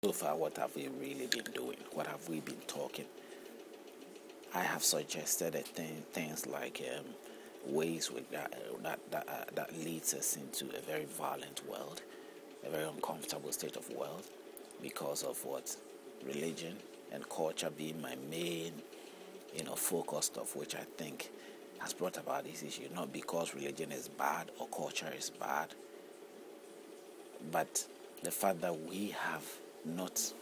So far, what have we really been doing? What have we been talking? I have suggested things like ways that leads us into a very violent world, a very uncomfortable state of world, because of what religion and culture being my main, focus, of which I think has brought about this issue. Not because religion is bad or culture is bad, but the fact that we have not,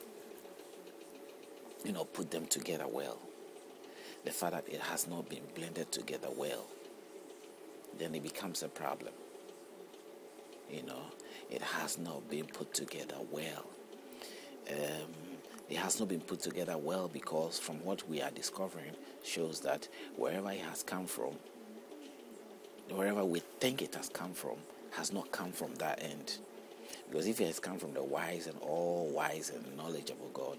put them together well. The fact that it has not been blended together well, then it becomes a problem. It has not been put together well. It has not been put together well because from what we are discovering shows that wherever it has come from, wherever we think it has come from, has not come from that end. Because if it has come from the wise and all wise and knowledgeable God,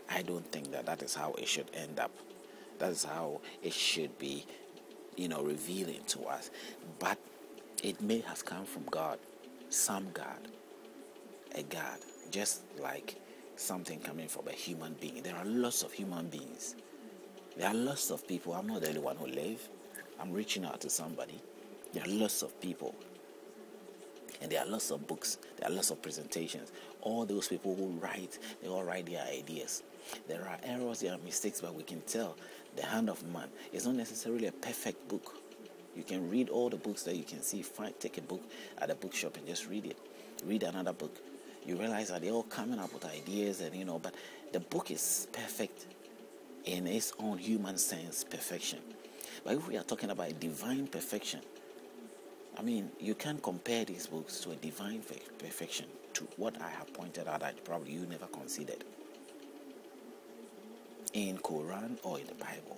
I don't think that is how it should end up. That is how it should be, revealing to us. But it may have come from God, some God, a God, just like something coming from a human being. There are lots of human beings. There are lots of people. I'm not the only one who live. I'm reaching out to somebody. There are lots of people. And there are lots of books. There are lots of presentations. All those people who write, they all write their ideas. There are errors, there are mistakes, but we can tell the hand of man is not necessarily a perfect book. You can read all the books that you can see. Fine, take a book at a bookshop and just read it. Read another book. You realize that they're all coming up with ideas and but the book is perfect in its own human sense, perfection. But if we are talking about divine perfection, you can't compare these books to a divine perfection, to what I have pointed out that probably you never considered in Quran or in the Bible.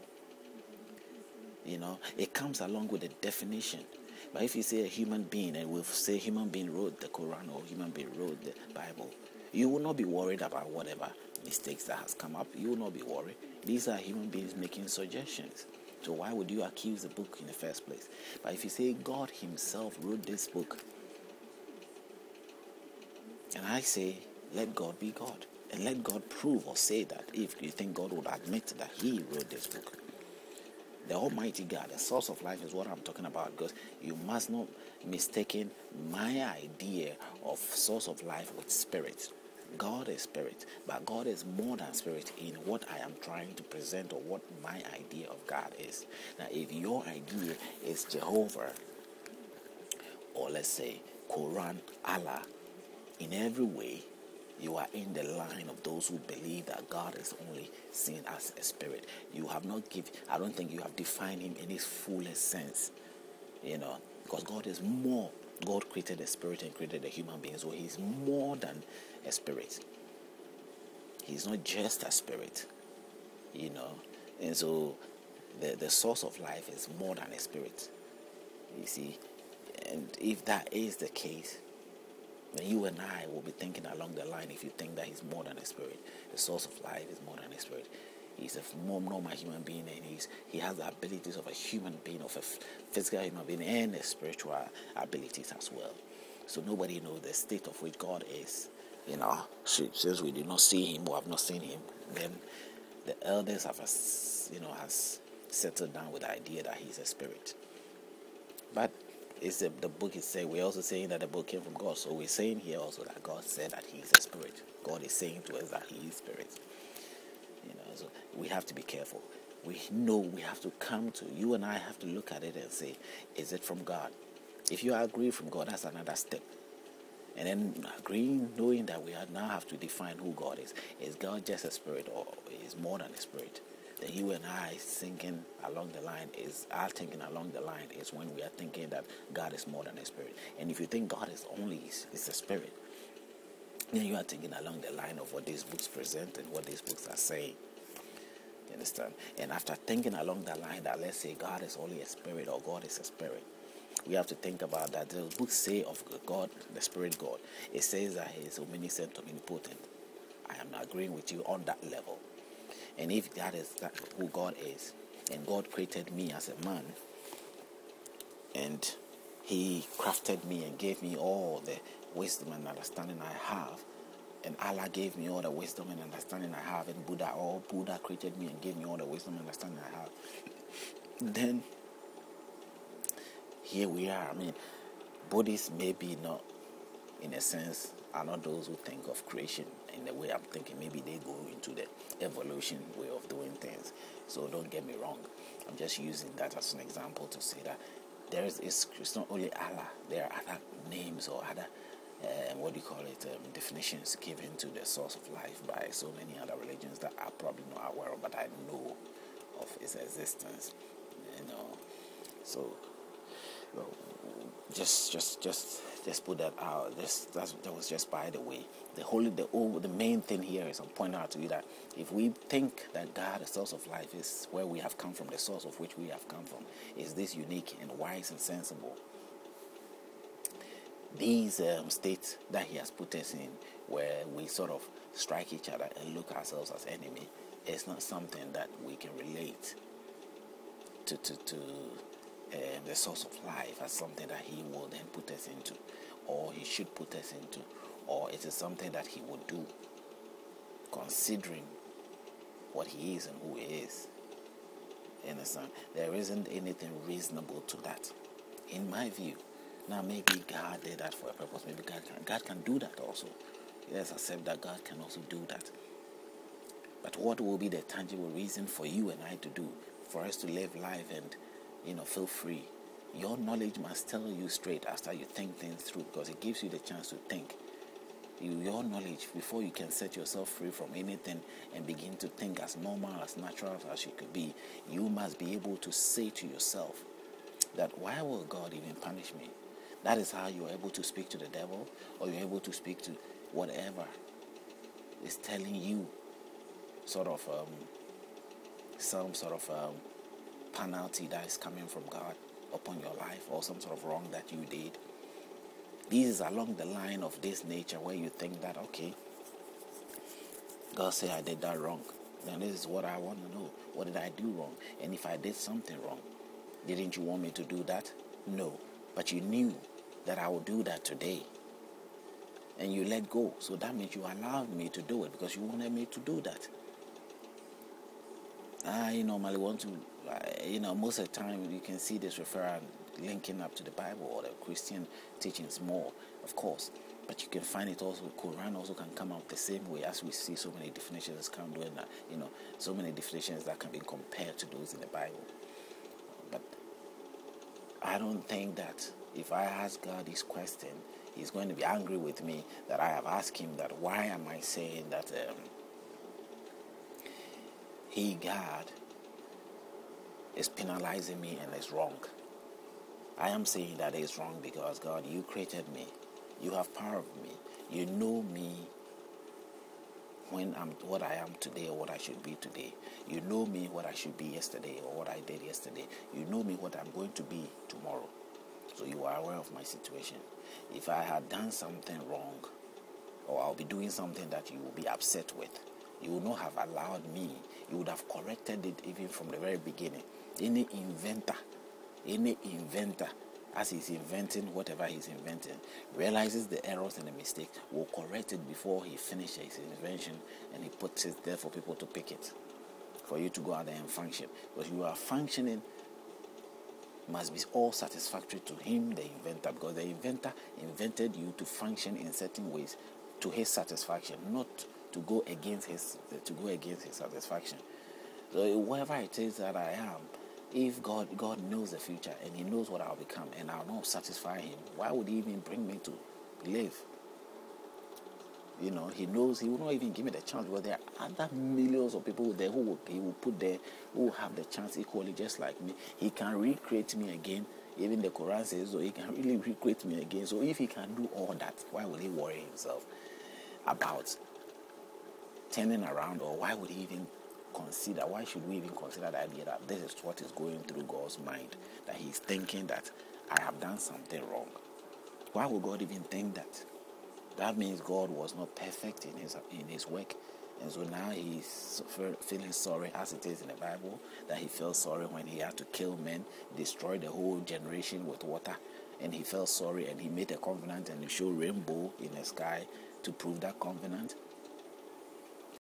It comes along with a definition. But if you say a human being, and we'll say human being wrote the Quran or human being wrote the Bible, you will not be worried about whatever mistakes that has come up. You will not be worried. These are human beings making suggestions. So why would you accuse the book in the first place? But if you say God himself wrote this book, and I say, let God be God. And let God prove or say that if you think God would admit that he wrote this book. The Almighty God, the source of life is what I'm talking about, because you must not mistake my idea of source of life with spirit. God is spirit, but God is more than spirit in what I am trying to present or what my idea of God is. Now, if your idea is Jehovah, or let's say Quran, Allah, in every way, you are in the line of those who believe that God is only seen as a spirit. You have not I don't think you have defined him in his fullest sense, because God is more. God created a spirit and created a human being, so he's more than a spirit. He's not just a spirit, and so the source of life is more than a spirit, you see. And if that is the case, then you and I will be thinking along the line. If you think that he's more than a spirit, the source of life is more than a spirit. He's a more normal human being, and he has the abilities of a human being, of a physical human being, and the spiritual abilities as well. So nobody knows the state of which God is. Since we did not see him or have not seen him, then the elders has settled down with the idea that he's a spirit. But the book is saying, we're also saying that the book came from God. So we're saying here also that God said that he is a spirit. God is saying to us that he is spirit. So we have to be careful. We know we have to you and I have to look at it and say, is it from God? If you agree from God, that's another step. And then agreeing, knowing that we now have to define who God is. Is God just a spirit, or is more than a spirit? Then you and I thinking along the line is when we are thinking that God is more than a spirit. And if you think God is a spirit, then you are thinking along the line of what these books present and what these books are saying. You understand? And after thinking along the line that, let's say, God is only a spirit or God is a spirit, we have to think about that. The books say of God, the spirit God, it says that he is omniscient, omnipotent. I am agreeing with you on that level. And if that is who God is, and God created me as a man, and he crafted me and gave me all the wisdom and understanding I have, and Allah gave me all the wisdom and understanding I have, and Buddha created me and gave me all the wisdom and understanding I have, then here we are. I mean, Buddhists maybe not, in a sense, are not those who think of creation in the way I'm thinking. Maybe they go into the evolution way of doing things. So don't get me wrong. I'm just using that as an example to say that it's not only Allah. There are other names or other definitions given to the source of life by so many other religions that I'm probably not aware of, but I know of its existence. So well, just put that out. That was just by the way. The main thing here is I'm pointing out to you that if we think that God, the source of life, is where we have come from, the source of which we have come from, is this unique and wise and sensible, these states that He has put us in, where we sort of strike each other and look ourselves as enemy, it's not something that we can relate to the source of life as something that He will then put us into, or He should put us into, or it is something that He would do, considering what He is and who He is. You understand? There isn't anything reasonable to that, in my view. Now, maybe God did that for a purpose. Maybe God can do that also. Yes, accept that God can also do that. But what will be the tangible reason for you and I to do, for us to live life and feel free? Your knowledge must tell you straight after you think things through, because it gives you the chance to think. Your knowledge, before you can set yourself free from anything and begin to think as normal, as natural as you could be, you must be able to say to yourself that, why will God even punish me? That is how you're able to speak to the devil, or you're able to speak to whatever is telling you some sort of penalty that is coming from God upon your life, or some sort of wrong that you did. This is along the line of this nature where you think that, okay, God said I did that wrong. Then this is what I want to know. What did I do wrong? And if I did something wrong, didn't you want me to do that? No. But you knew that I would do that today. And you let go. So that means you allowed me to do it because you wanted me to do that. I normally want to, most of the time you can see this referral linking up to the Bible or the Christian teachings more, of course. But you can find it also, Quran also can come out the same way, as we see so many definitions come doing that, so many definitions that can be compared to those in the Bible. But I don't think that if I ask God this question, He's going to be angry with me that I have asked Him that, why am I saying that He, God, is penalizing me and is wrong. I am saying that it's wrong because, God, you created me. You have power of me. You know me when I'm what I am today or what I should be today. You know me what I should be yesterday or what I did yesterday. You know me what I'm going to be tomorrow. So you are aware of my situation. If I had done something wrong, or I'll be doing something that you will be upset with, you would not have allowed me. You would have corrected it even from the very beginning. Any inventor, as he's inventing whatever he's inventing, realizes the errors and the mistakes, will correct it before he finishes his invention, and he puts it there for people to pick it, for you to go out there and function. Because you are functioning must be all satisfactory to him, the inventor, because the inventor invented you to function in certain ways to his satisfaction, not to go against his satisfaction. So whatever it is that I am, if God knows the future and He knows what I'll become, and I'll not satisfy Him, why would He even bring me to live? He knows He will not even give me the chance, because there are other millions of people there who He will put there who will have the chance equally, just like me. He can recreate me again. Even the Quran says so. He can really recreate me again. So if He can do all that, why will He worry Himself about turning around? Or why would He even consider? Why should we even consider the idea that this is what is going through God's mind, that He's thinking that I have done something wrong? Why would God even think that? That means God was not perfect in his work, and so now He's feeling sorry, as it is in the Bible, that He felt sorry when He had to kill men, destroy the whole generation with water, and He felt sorry, and He made a covenant and He showed rainbow in the sky to prove that covenant?